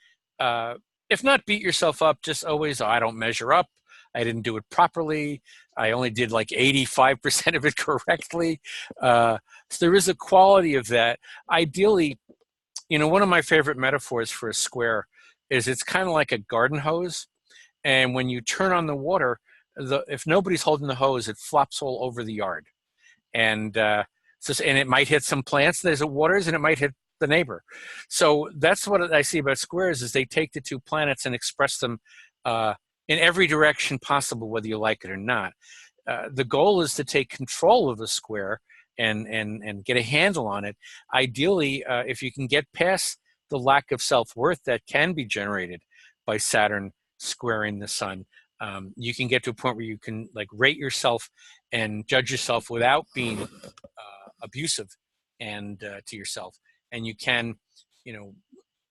[SPEAKER 1] if not beat yourself up, just always, oh, I don't measure up. I didn't do it properly. I only did like 85% of it correctly. So there is a quality of that. Ideally, one of my favorite metaphors for a square is it's kind of like a garden hose. And when you turn on the water, if nobody's holding the hose, it flops all over the yard. And and it might hit some plants as it waters, and it might hit the neighbor. So that's what I see about squares: is they take the two planets and express them in every direction possible, whether you like it or not. The goal is to take control of the square and get a handle on it. Ideally, if you can get past the lack of self-worth that can be generated by Saturn squaring the sun, you can get to a point where you can like rate yourself and judge yourself without being abusive and to yourself. And you can,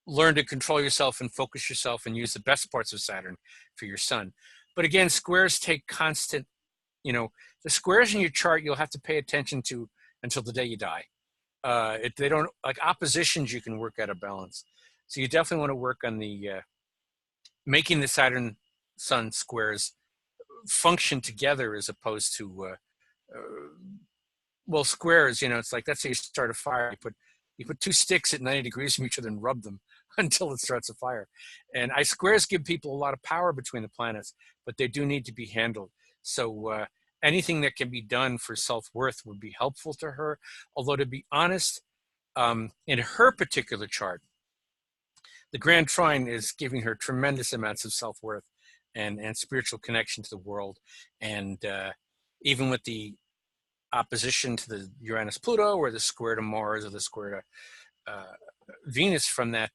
[SPEAKER 1] learn to control yourself and focus yourself and use the best parts of Saturn for your sun. But again, squares take constant, the squares in your chart you'll have to pay attention to until the day you die. They don't, like oppositions, you can work out a balance. So you definitely want to work on the making the Saturn Sun squares function together as opposed to squares. It's like that's how you start a fire. You put two sticks at 90 degrees from each other and rub them until it starts a fire. And squares give people a lot of power between the planets, but they do need to be handled. So anything that can be done for self-worth would be helpful to her. Although, to be honest, in her particular chart, the Grand Trine is giving her tremendous amounts of self-worth and spiritual connection to the world. And even with the opposition to the Uranus-Pluto, or the square to Mars, or the square to Venus from that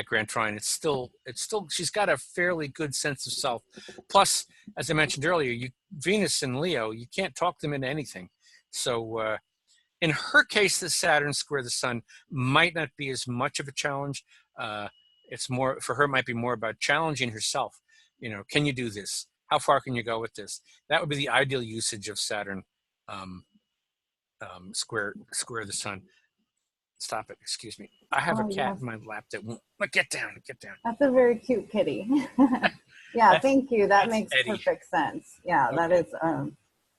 [SPEAKER 1] Grand Trine, it's still she's got a fairly good sense of self. Plus, as I mentioned earlier, Venus and Leo, you can't talk them into anything. So in her case, the Saturn square the sun might not be as much of a challenge. It's more, for her, it might be more about challenging herself. Can you do this? How far can you go with this? That would be the ideal usage of Saturn square the sun. Stop it, excuse me. I have a cat in my lap that won't, get down.
[SPEAKER 4] That's a very cute kitty. Yeah, thank you. That makes
[SPEAKER 1] Eddie.
[SPEAKER 4] Perfect sense. Yeah, okay. That is,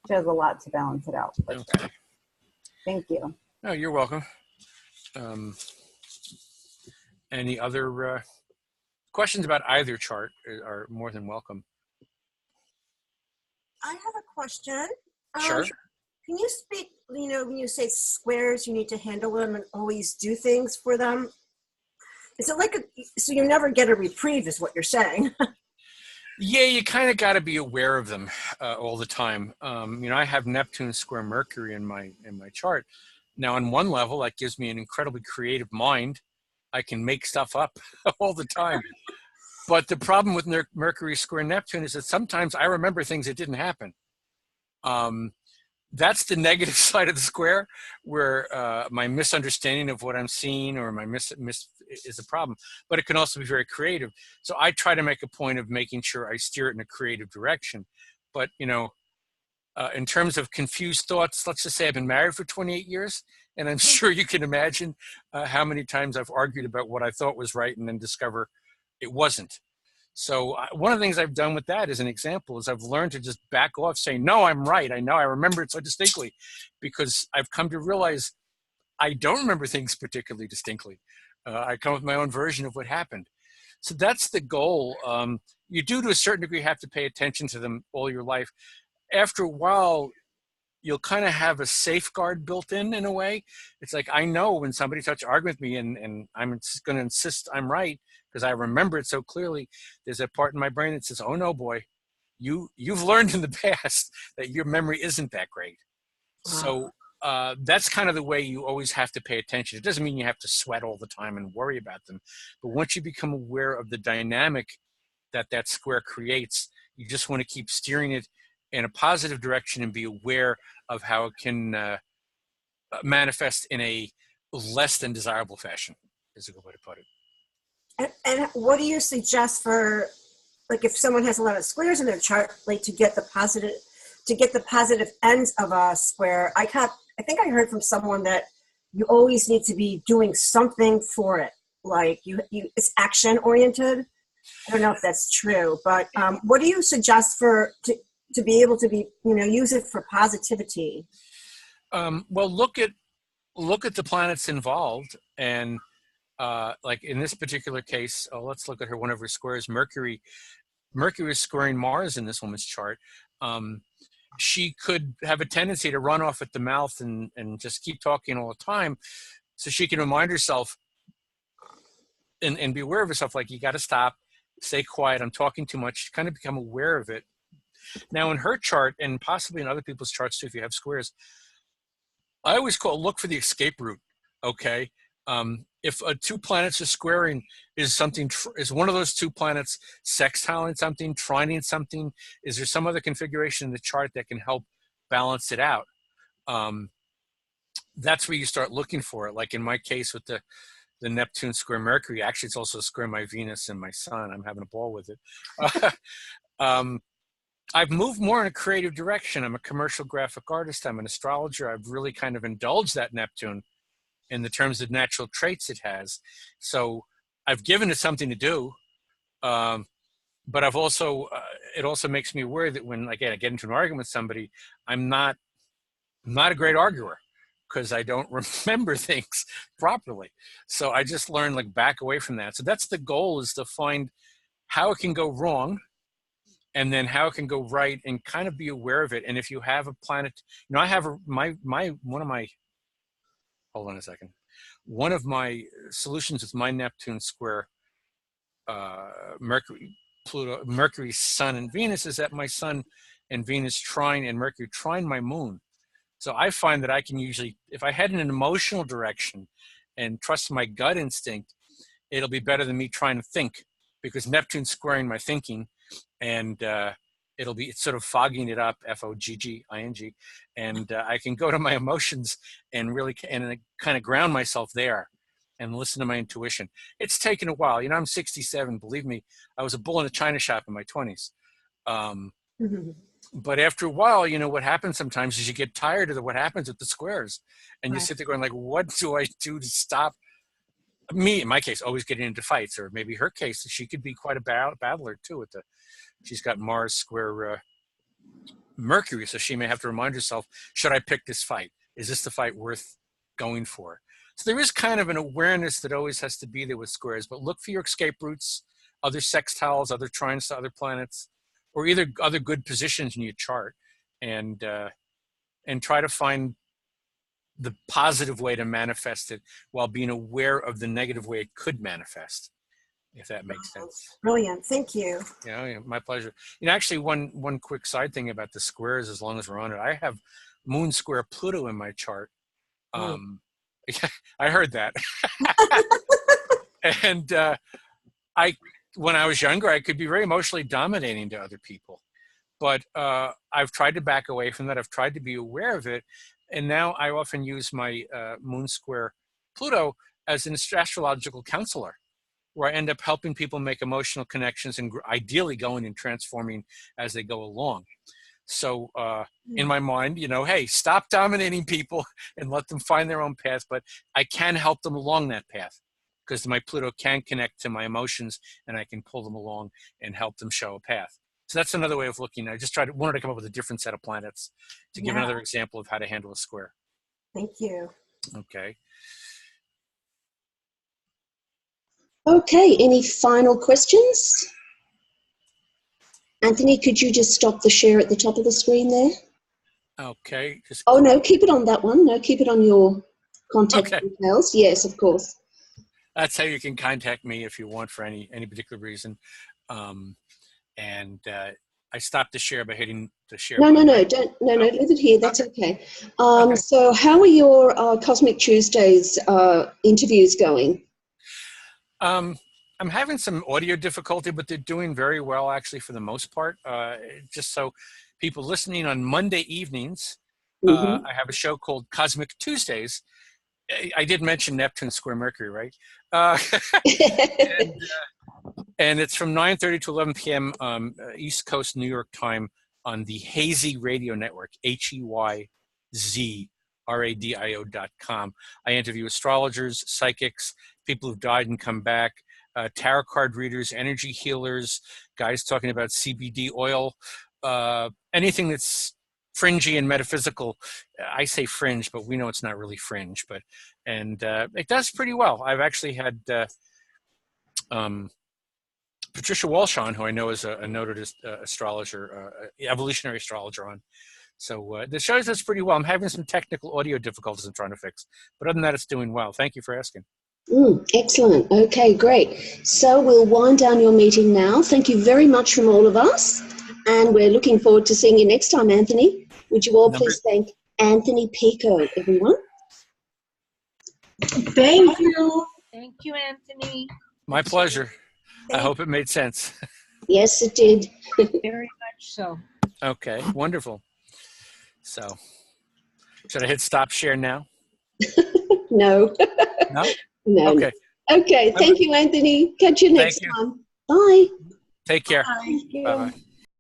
[SPEAKER 4] she has a lot to balance it out. Okay. Sure. Thank you.
[SPEAKER 1] No, you're welcome. Any other questions about either chart are more than welcome.
[SPEAKER 5] I have a question.
[SPEAKER 1] Sure.
[SPEAKER 5] Can you speak, when you say squares, you need to handle them and always do things for them? Is it like so you never get a reprieve is what you're saying?
[SPEAKER 1] Yeah, you kind of got to be aware of them all the time. I have Neptune square Mercury in my chart. Now, on one level, that gives me an incredibly creative mind. I can make stuff up all the time. But the problem with Mercury square Neptune is that sometimes I remember things that didn't happen. That's the negative side of the square, where my misunderstanding of what I'm seeing or my miss is a problem. But it can also be very creative. So I try to make a point of making sure I steer it in a creative direction. But, in terms of confused thoughts, let's just say I've been married for 28 years, and I'm sure you can imagine how many times I've argued about what I thought was right and then discover it wasn't. So one of the things I've done with that as an example is I've learned to just back off, saying, no, I'm right. I know, I remember it so distinctly, because I've come to realize I don't remember things particularly distinctly. I come with my own version of what happened. So that's the goal. You do, to a certain degree, have to pay attention to them all your life. After a while, you'll kind of have a safeguard built in a way. It's like, I know when somebody starts arguing with me and I'm going to insist I'm right because I remember it so clearly, there's a part in my brain that says, oh no, boy, you've learned in the past that your memory isn't that great. So that's kind of the way you always have to pay attention. It doesn't mean you have to sweat all the time and worry about them. But once you become aware of the dynamic that that square creates, you just want to keep steering it in a positive direction and be aware of how it can manifest in a less than desirable fashion, is a good way to put it.
[SPEAKER 5] And what do you suggest for, like, if someone has a lot of squares in their chart, like to get the positive ends of a square? I think I heard from someone that you always need to be doing something for it. Like it's action oriented. I don't know if that's true, but what do you suggest to be able to be, use it for positivity?
[SPEAKER 1] Well, look at the planets involved, and like in this particular case, let's look at one of her squares. Mercury is squaring Mars in this woman's chart. She could have a tendency to run off at the mouth and just keep talking all the time. So she can remind herself and be aware of herself, like, you got to stop, stay quiet, I'm talking too much, kind of become aware of it. Now in her chart, and possibly in other people's charts too, if you have squares, I always look for the escape route, okay? If two planets are squaring, is one of those two planets sextiling something, trining something? Is there some other configuration in the chart that can help balance it out? That's where you start looking for it. Like in my case with the Neptune square Mercury, actually it's also square my Venus and my Sun. I'm having a ball with it. I've moved more in a creative direction. I'm a commercial graphic artist. I'm an astrologer. I've really kind of indulged that Neptune in the terms of natural traits it has. So I've given it something to do, but I've also, it also makes me aware that when, again, I get into an argument with somebody, I'm not a great arguer because I don't remember things properly. So I just learn, like, back away from that. So that's the goal, is to find how it can go wrong and then how it can go right, and kind of be aware of it. And if you have a planet, I have hold on a second. One of my solutions with my Neptune square Mercury, Pluto, Mercury, Sun, and Venus is that my Sun and Venus trine and Mercury trine my Moon. So I find that I can usually, if I head in an emotional direction and trust my gut instinct, it'll be better than me trying to think, because Neptune's squaring my thinking, and it's sort of fogging it up, Fogging, and I can go to my emotions and really kind of ground myself there and listen to my intuition. It's taken a while. I'm 67. Believe me, I was a bull in a china shop in my 20s. But after a while, what happens sometimes is you get tired of what happens with the squares, and you sit there going, like, what do I do to stop me, in my case, always getting into fights? Or maybe her case, she could be quite a battler too. She's got Mars square Mercury, so she may have to remind herself, should I pick this fight? Is this the fight worth going for? So there is kind of an awareness that always has to be there with squares, but look for your escape routes, other sextiles, other trines to other planets, or either other good positions in your chart, and try to find the positive way to manifest it while being aware of the negative way it could manifest, if that makes sense.
[SPEAKER 5] Brilliant. Thank you.
[SPEAKER 1] Yeah, my pleasure. Actually, one quick side thing about the squares, as long as we're on it, I have Moon square Pluto in my chart. I heard that. And when I was younger, I could be very emotionally dominating to other people. But I've tried to back away from that. I've tried to be aware of it. And now I often use my Moon square Pluto as an astrological counselor, where I end up helping people make emotional connections and ideally going and transforming as they go along. So in my mind, hey, stop dominating people and let them find their own path. But I can help them along that path, because my Pluto can connect to my emotions, and I can pull them along and help them show a path. So that's another way of looking. I just wanted to come up with a different set of planets to give another example of how to handle a square.
[SPEAKER 5] Thank you.
[SPEAKER 1] Okay.
[SPEAKER 3] Okay, any final questions? Anthony, could you just stop the share at the top of the screen there?
[SPEAKER 1] Okay. Just
[SPEAKER 3] Oh, no, keep it on that one. No, keep it on your contact
[SPEAKER 1] Okay.
[SPEAKER 3] details. Yes, of course.
[SPEAKER 1] That's how you can contact me if you want for any particular reason. And I stopped the share by hitting the share
[SPEAKER 3] No,
[SPEAKER 1] button.
[SPEAKER 3] no, leave it here. That's okay.
[SPEAKER 1] Okay.
[SPEAKER 3] So how are your Cosmic Tuesdays interviews going?
[SPEAKER 1] I'm having some audio difficulty, but they're doing very well, actually, for the most part. Just so people listening on Monday evenings,
[SPEAKER 3] Mm-hmm.
[SPEAKER 1] I have a show called Cosmic Tuesdays. I did mention Neptune square Mercury, right? And it's from 9:30 to 11 p.m. East Coast New York time on the Hazy Radio Network, HEYZRADIO.com. I interview astrologers, psychics, people who've died and come back, tarot card readers, energy healers, guys talking about CBD oil, anything that's fringy and metaphysical. I say fringe, but we know it's not really fringe. And it does pretty well. I've actually had Patricia Walsh on, who I know is a noted astrologer, evolutionary astrologer on. So the show does pretty well. I'm having some technical audio difficulties I'm trying to fix. But other than that, it's doing well. Thank you for asking.
[SPEAKER 3] Excellent. Okay, great. So we'll wind down your meeting now. Thank you very much from all of us. And we're looking forward to seeing you next time, Anthony. Would you all please thank Anthony Picco, everyone?
[SPEAKER 6] Thank you. Thank you, Anthony.
[SPEAKER 1] My pleasure. I hope it made sense.
[SPEAKER 3] Yes, it did.
[SPEAKER 6] Very much so.
[SPEAKER 1] Okay, wonderful. So, should I hit stop share now?
[SPEAKER 3] No.
[SPEAKER 1] No?
[SPEAKER 3] No.
[SPEAKER 1] Okay.
[SPEAKER 3] Okay, thank you, Anthony. Catch you next time. Bye.
[SPEAKER 1] Take care.
[SPEAKER 6] Thank you.
[SPEAKER 1] Bye-bye.